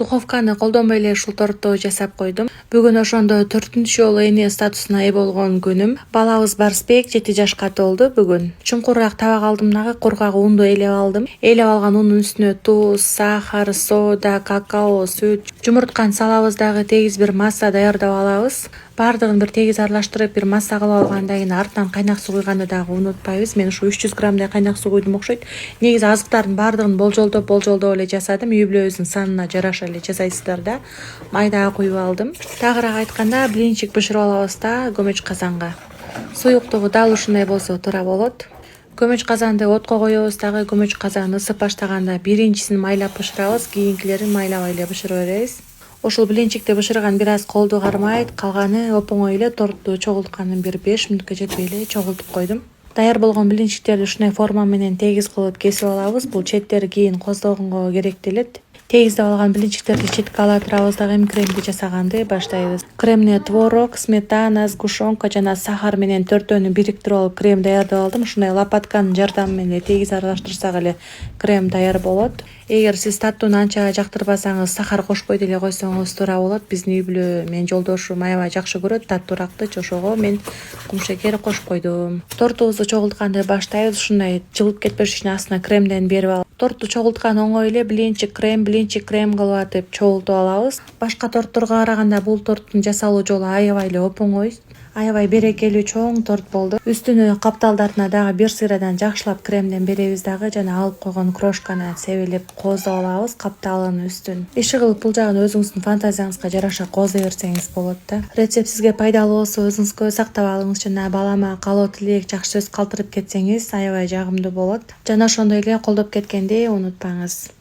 Духовканы колдонбой эле ушул торту жасап койдум. Бүгүн ошондо 4-жолу эне статусуна ээ болгон күнүм. Балабыз Барсбек 7 жашка толду бүгүн. Чуңкураак табак алдым дагы кургак унду ээлеп алдым. Ээлеп алган ундун үстүнө туз, сахар, сода, какао, сүт, жумуртканы салабыз дагы тегиз бир масса даярдап алабыз. Бардыгын бир тегиз аралаштырып, бир масса кылып алгандан кийин артынан кайнак суу куйганды дагы унутпайбыз. Мен ушу 300 граммдай кайнак суу куйдум окшойт. Негизи азыктардын бардыгын болжолдоп эле жасадым. Үй бүлөбүздүн санына жараша эле жасайсыздар да. Май дагы куюп алдым. Тагыраак айтканда, блинчик бышырып алабыз да көмөч казанга. Суюктугу дал ушундай болсо туура болот. Көмөч казанды отко коебуз дагы. Көмөч казан ысып баштаганда биринчисин майлап бышырабыз, кийинкилерин майлабай эле бышырып беребиз. Ошол блинчикти бышырган бир аз колду кармайт, калганы оп-оңой эле тортту чогултканын бир 5 мүнөткө жетпей эле чогултуп койдум. Даяр болгон блинчиктерди ушундай форма менен тегиз кылып кесип алабыз. Бул четтери кийин коздогонго керектелет. Тегиздеп алган блинчиктерди четке ала турабыз дагы эми кремди жасаганды баштайбыз. Кремне творог, сметана, сгущенка жана сахар менен төртөөнү бириктирип алып крем даярдап алдым. Ушундай лопатканын жардамы менен тегиз аралаштырсак эле крем даяр болот. Эгер сиз таттууну анча жактырбасаңыз, сахар кошпой деле койсоңуз туура болот. Биздин үй бүлө менин жолдошум аябай жакшы көрөт таттуураакты, ошого мен кумшекер кошуп койдум. Тортубузду чогултканды баштайбыз. Ушундай жылып кетпеш үчүн астына кремден берип алып, торту чогулткан оңой эле блинчик крем кылып атып чогултуп алабыз. Башка тортторго караганда бул торттун жасалуу жолу аябай эле оп-оңой. Аябай берекелүү чоң торт болду. Үстүнө капталдарына дагы бир сыйрадан жакшылап кремден беребиз дагы, жана алып койгон крошканы себелеп кооздоп алабыз капталынын үстүн. Иши кылып бул жагын өзүңүздүн фантазияңызга жараша коозой берсеңиз болот да. Рецепт сизге пайдалуу болсо өзүңүзгө сактап алыңыз, жана балама каалоо тилек, жакшы сөз калтырып кетсеңиз аябай жагымдуу болот. Жана ошондой эле колдоп кеткенди унутпаңыз.